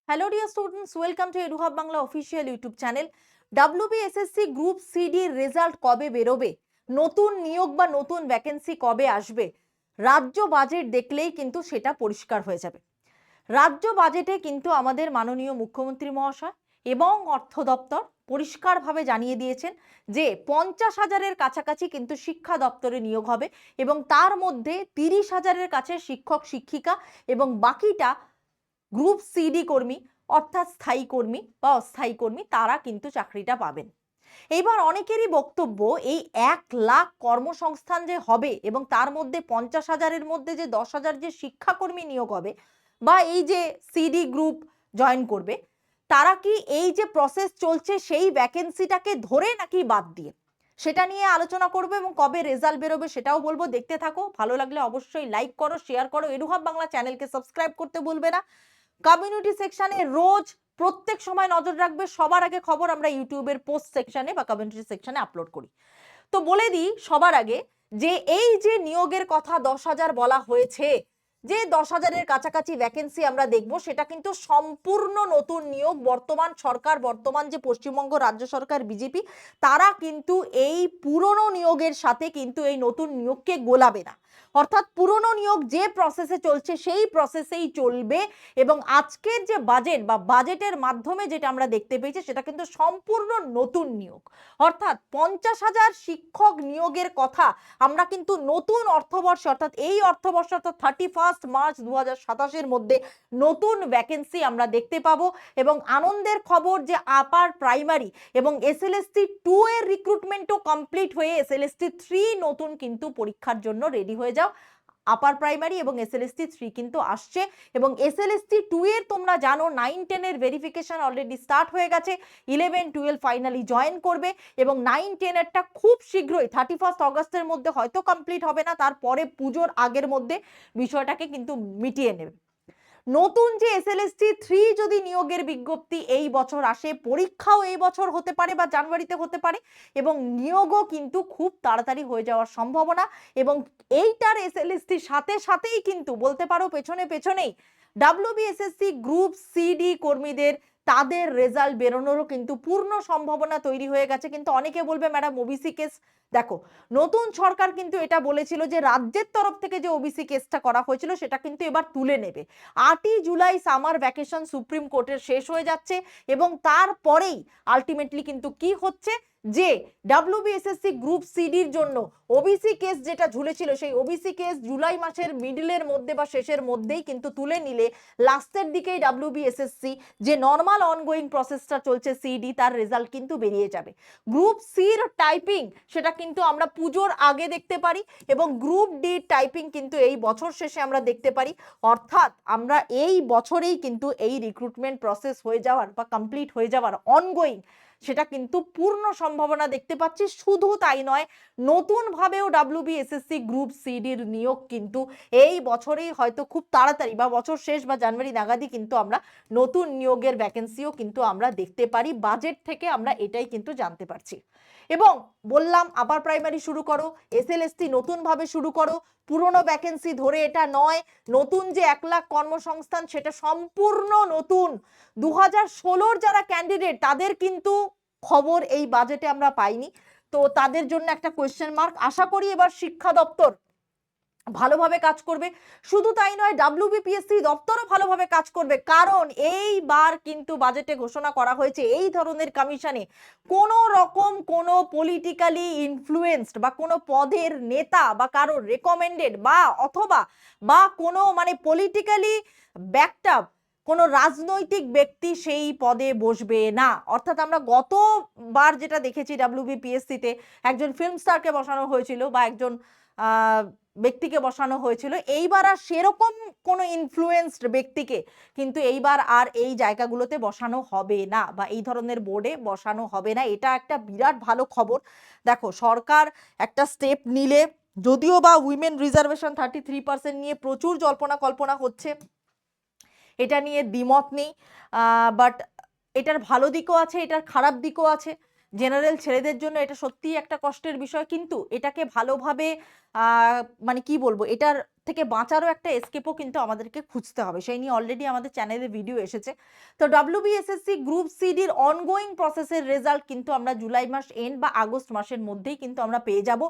Hello dear students, welcome to EduHub Bangla official YouTube channel. WBSSC group CD result কবে বেরোবে, নতুন নিয়োগ বা নতুন ভ্যাকেন্সি কবে আসবে, রাজ্য বাজেট দেখলেই কিন্তু সেটা পরিষ্কার হয়ে যাবে। রাজ্য বাজেটে কিন্তু আমাদের মাননীয় মুখ্যমন্ত্রী মহাশয় এবং অর্থ দপ্তর পরিষ্কারভাবে জানিয়ে দিয়েছেন যে 50,000-এর কাছাকাছি কিন্তু শিক্ষা দপ্তরে নিয়োগ হবে এবং তার মধ্যে 30,000-এর কাছে শিক্ষক শিক্ষিকা এবং বাকিটা গ্রুপ সিডি কর্মী অর্থাৎ স্থায়ী কর্মী বা অস্থায়ী কর্মী তারা কিন্তু চাকরিটা পাবেন। এইবার অনেকেরই বক্তব্য এই 1,00,000 কর্মসংস্থান যে হবে এবং তার মধ্যে 50,000-এর মধ্যে যে 10,000 যে শিক্ষাকর্মী নিয়োগ হবে বা এই যে সিডি গ্রুপ জয়েন করবে, তারা কি এই যে প্রসেস চলছে সেই ভ্যাকেন্সিটাকে ধরে নাকি বাদ দিয়ে, সেটা নিয়ে আলোচনা করবো এবং কবে রেজাল্ট বেরোবে সেটাও বলবো। দেখতে থাকো, ভালো লাগলে অবশ্যই লাইক করো, শেয়ার করো, এডুহাব বাংলা চ্যানেলকে সাবস্ক্রাইব করতে ভুলবে না। কমিউনিটি সেকশনে রোজ প্রত্যেক সময় নজর রাখবে, সবার আগে খবর আমরা ইউটিউবের পোস্ট সেকশনে বা কমিউনিটি সেকশনে আপলোড করি। তো বলে দিই সবার আগে যে এই যে নিয়োগের কথা 10,000 বলা হয়েছে, যে 10,000-এর কাছাকাছি ভ্যাকেন্সি আমরা দেখব, সেটা কিন্তু সম্পূর্ণ নতুন নিয়োগ। বর্তমান সরকার, বর্তমান যে পশ্চিমবঙ্গ রাজ্য সরকার বিজেপি, তারা কিন্তু এই পুরনো নিয়োগের সাথে কিন্তু এই নতুন নিয়োগকে গোলাবে না। অর্থাৎ পুরনো নিয়োগ যে প্রসেসে চলছে সেই প্রসেসেই চলবে এবং আজকের যে বাজেট বা বাজেটের মাধ্যমে যেটা আমরা দেখতে পেয়েছি সেটা কিন্তু সম্পূর্ণ নতুন নিয়োগ। অর্থাৎ 50,000 শিক্ষক নিয়োগের কথা আমরা কিন্তু নতুন অর্থবর্ষে অর্থাৎ এই অর্থবর্ষ অর্থাৎ 31 মার্চ 2027-এর মধ্যে নতুন ভ্যাকেন্সি আমরা দেখতে পাবো। এবং আনন্দের খবর যে আপার প্রাইমারি এবং এসএলএসটি 2 এর রিক্রুটমেন্টও কমপ্লিট হয়ে এসএলএসটি 3 নতুন কিন্তু পরীক্ষার জন্য রেডি হয়ে যাও। আপার প্রাইমারি এবং এসএলএসটি 3 কিন্তু আসছে এবং এসএলএসটি 2 এর তোমরা জানো 9-10 এর ভেরিফিকেশন অলরেডি স্টার্ট হয়ে গেছে। 11-12 ফাইনালি জয়েন করবে এবং 9-10 এরটা খুব শীঘ্রই 31 অগস্টের মধ্যে হয়তো কমপ্লিট হবে না, তারপরে পুজোর আগের মধ্যে বিষয়টাকে কিন্তু মিটিয়ে নেবে। নতুন যে এসএলএসটি 3 যদি নিয়োগের বিজ্ঞপ্তি এই বছর আসে, পরীক্ষাও এই বছর হতে পারে বা জানুয়ারিতে হতে পারে এবং নিয়োগও কিন্তু খুব তাড়াতাড়ি হয়ে যাওয়ার সম্ভাবনা। এবং এইটার এসএলএসটির সাথে সাথেই কিন্তু বলতে পারো পেছনে পেছনেই ডাব্লিউবিএসএসসি গ্রুপ সিডি কর্মীদের তাদের রেজাল্ট বেরোনোরও কিন্তু পূর্ণ সম্ভাবনা তৈরি হয়ে গেছে। কিন্তু অনেকে বলবে ম্যাডাম ওবিসি কেস, দেখো নতুন সরকার কিন্তু এটা বলেছিল যে রাজ্যের তরফ থেকে যে ওবিসি কেসটা করা হয়েছিল সেটা কিন্তু এবার তুলে নেবে। 8ই জুলাই সামার ভ্যাকেশন সুপ্রিম কোর্টের শেষ হয়ে যাচ্ছে এবং তারপরেই আলটিমেটলি কিন্তু কি হচ্ছে যে ডাব্লিউবিএসএসসি গ্রুপ সিডির জন্য ওবিসি কেস যেটা ঝুলেছিল সেই ওবিসি কেস জুলাই মাসের মিডলের মধ্যে বা শেষের মধ্যেই কিন্তু তুলে নিলে লাস্টের দিকেই ডাব্লিউবিএসএসসি যে নর্মাল অনগোয়িং প্রসেসটা চলছে সিডি তার রেজাল্ট কিন্তু বেরিয়ে যাবে। গ্রুপ সির টাইপিং সেটা কিন্তু আমরা পুজোর আগে দেখতে পারি এবং গ্রুপ ডি টাইপিং কিন্তু এই বছর শেষে আমরা দেখতে পারি। অর্থাৎ আমরা এই বছরেই কিন্তু এই রিক্রুটমেন্ট প্রসেস হয়ে যাওয়ার বা কমপ্লিট হয়ে যাওয়ার অনগোয়িং সেটা কিন্তু পূর্ণ সম্ভাবনা দেখতে পাচ্ছি। শুধু তাই নয়, নতুন ভাবেও ডাব্লিউবিএসএসসি গ্রুপ সিডির নিয়োগ কিন্তু এই বছরেই হয়তো খুব তাড়াতাড়ি বা বছর শেষ বা জানুয়ারি নাগাদই কিন্তু আমরা নতুন নিয়োগের ভ্যাকেন্সিও কিন্তু আমরা দেখতে পারি। বাজেট থেকে আমরা এটাই কিন্তু জানতে পারছি। এবং বললাম আপার প্রাইমারি শুরু করো, এসএলএসটি নতুন ভাবে শুরু করো, পুরনো ভ্যাকেন্সি ধরে এটা নয়। নতুন যে 1,00,000 কর্মসংস্থান সেটা সম্পূর্ণ নতুন। 2016-র যারা ক্যান্ডিডেট তাদের কিন্তু খবর এই বাজেটে আমরা পাইনি, তো তাদের জন্য একটা কোয়েশ্চেন মার্ক। আশা করি এবার শিক্ষা দপ্তর ভালোভাবে কাজ করবে। শুধু তাই নয়, ডাব্লিউবিপিএসসি দপ্তরও ভালোভাবে কাজ করবে, কারণ এইবার কিন্তু বাজেটে ঘোষণা করা হয়েছে এই ধরনের কমিশনে কোনো রকম কোনো পলিটিক্যালি ইনফ্লুয়েন্সড বা কোনো পদের নেতা বা কারো রেকমেন্ডেড বা অথবা বা কোনো মানে পলিটিক্যালি ব্যাকটাপ কোনো রাজনৈতিক ব্যক্তি সেই পদে বসবে না। অর্থাৎ আমরা গতবার যেটা দেখেছি ডাব্লিউবিপিএসসিতে একজন ফিল্ম স্টারকে বসানো হয়েছিল বা একজন ব্যক্তিকে বসানো হয়েছিল, এইবার আর সেরকম কোনো ইনফ্লুয়েন্সড ব্যক্তিকে কিন্তু এইবার আর এই জায়গাগুলোতে বসানো হবে না বা এই ধরনের বোর্ডে বসানো হবে না। এটা একটা বিরাট ভালো খবর। দেখো সরকার একটা স্টেপ নিলে, যদিও বা উইমেন রিজার্ভেশন 33% নিয়ে প্রচুর জল্পনা কল্পনা হচ্ছে, এটা নিয়ে দ্বিমত নেই, বাট এটার ভালো দিকও আছে, এটার খারাপ দিকও আছে। জেনারেল ছেলেদের জন্য এটা সত্যিই একটা কষ্টের বিষয়, কিন্তু এটাকে ভালোভাবে মানে কি বলবো, এটার থেকে বাঁচারও একটা এসকেপও কিন্তু আমাদেরকে খুঁজতে হবে, সেই নিয়ে অলরেডি আমাদের চ্যানেলে ভিডিও এসেছে। তো WBSSC গ্রুপ সিডির অনগোয়িং প্রসেসের রেজাল্ট কিন্তু আমরা জুলাই মাস এন্ড বা আগস্ট মাসের মধ্যেই কিন্তু আমরা পেয়ে যাব।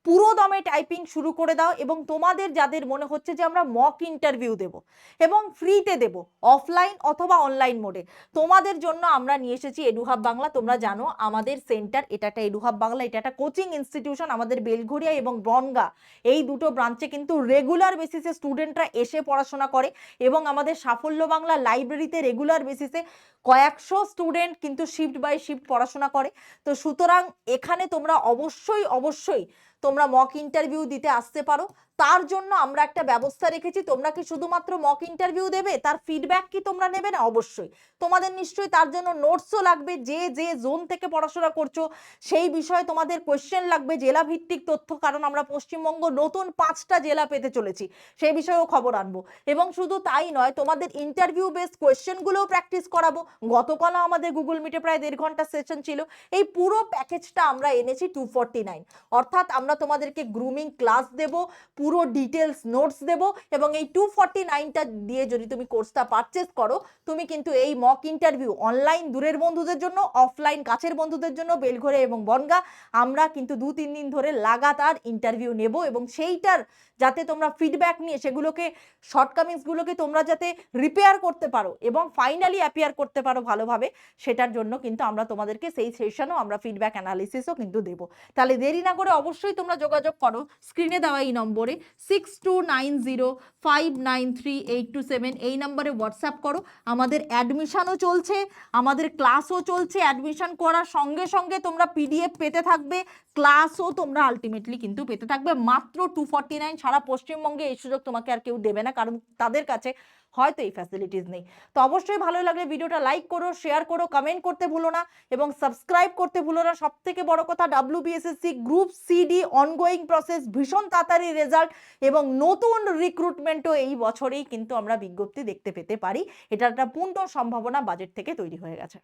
পুরো দমে টাইপিং শুরু করে দাও, এবং তোমাদের যাদের মনে হচ্ছে যে আমরা মক ইন্টারভিউ দেব এবং ফ্রিতে দেব, অফলাইন অথবা অনলাইন মোডে, তোমাদের জন্য আমরা নিয়ে এসেছি এডুহাব বাংলা। তোমরা জানো আমাদের সেন্টার, এটা একটা এডুহাব বাংলা, এটা একটা কোচিং ইনস্টিটিউশন। আমাদের বেলঘরিয়া এবং বনগাঁ এই দুটো ব্রাঞ্চে কিন্তু রেগুলার বেসিসে স্টুডেন্টরা এসে পড়াশোনা করে, এবং আমাদের সাফল্য বাংলা লাইব্রেরিতে রেগুলার বেসিসে কয়েকশো স্টুডেন্ট কিন্তু শিফট বাই শিফট পড়াশোনা করে। তো সুতরাং এখানে তোমরা অবশ্যই তোমরা মক ইন্টারভিউ দিতে আসতে পারো। তার জন্য আমরা একটা ব্যবস্থা রেখেছি। তোমরা কি শুধুমাত্র মক ইন্টারভিউ দেবে, তার ফিডব্যাক কি তোমরা নেবে না? অবশ্যই তোমাদের নিশ্চয়ই তার জন্য নোটসও লাগবে। যে যে জোন থেকে পড়াশোনা করছো সেই বিষয়ে তোমাদের কোয়েশ্চেন লাগবে, জেলা ভিত্তিক তথ্য, কারণ আমরা পশ্চিমবঙ্গ নতুন 5টা জেলা পেতে চলেছি, সেই বিষয়েও খবর আনবো। এবং শুধু তাই নয়, তোমাদের ইন্টারভিউ বেসড কোয়েশ্চেনগুলোও প্র্যাকটিস করাবো। গতকালও আমাদের গুগল মিটে প্রায় 1.5 ঘন্টা সেশন ছিল। এই পুরো প্যাকেজটা আমরা এনেছি 249, অর্থাৎ আমরা তোমাদেরকে গ্রুমিং ক্লাস দেব, পুরো ডিটেলস নোটস দেব, এবং এই 249টা দিয়ে যদি তুমি কোর্সটা পারচেস করো, তুমি কিন্তু এই মক ইন্টারভিউ অনলাইন দূরের বন্ধুদের জন্য, অফলাইন কাছের বন্ধুদের জন্য, বেলঘরিয়া এবং বনগাঁ আমরা কিন্তু 2-3 দিন ধরে লাগাতার ইন্টারভিউ নেব, এবং সেইটার যাতে তোমরা ফিডব্যাক নিয়ে সেগুলোকে, শর্টকামিংসগুলোকে তোমরা যাতে রিপেয়ার করতে পারো এবং ফাইনালি অ্যাপিয়ার করতে পারো ভালোভাবে, সেটার জন্য কিন্তু আমরা তোমাদেরকে সেই সেশনও আমরা ফিডব্যাক অ্যানালিসিসও কিন্তু দেবো। তাহলে দেরি না করে অবশ্যই তোমরা যোগাযোগ করো স্ক্রিনে দেওয়া এই নম্বরে 6290593827, এই নম্বরে হোয়াটসঅ্যাপ করো। আমাদের অ্যাডমিশনও চলছে, আমাদের ক্লাসও চলছে। অ্যাডমিশন করার সঙ্গে সঙ্গে তোমরা PDF পেতে থাকবে, ক্লাসও তোমরা আলটিমেটলি কিন্তু পেতে থাকবে মাত্র 249। সারা পশ্চিমবঙ্গে এই সুযোগ তোমাকে আর কেউ দেবে না, কারণ তাদের কাছে হয়তো এই ফ্যাসিলিটিস নেই। তো অবশ্যই ভালো লাগলে ভিডিওটা লাইক করো, শেয়ার করো, কমেন্ট করতে ভুলো না, এবং সাবস্ক্রাইব করতে ভুলো না। সব থেকে বড় কথা, WBSSC group CD ongoing process, ভীষণ তাড়াতাড়ি রেজাল্ট, এবং নতুন রিক্রুটমেন্টও এই বছরেই কিন্তু আমরা বিজ্ঞপ্তি দেখতে পেতে পারি। এটা একটা পূর্ণ সম্ভাবনা বাজেট থেকে তৈরি হয়ে গেছে।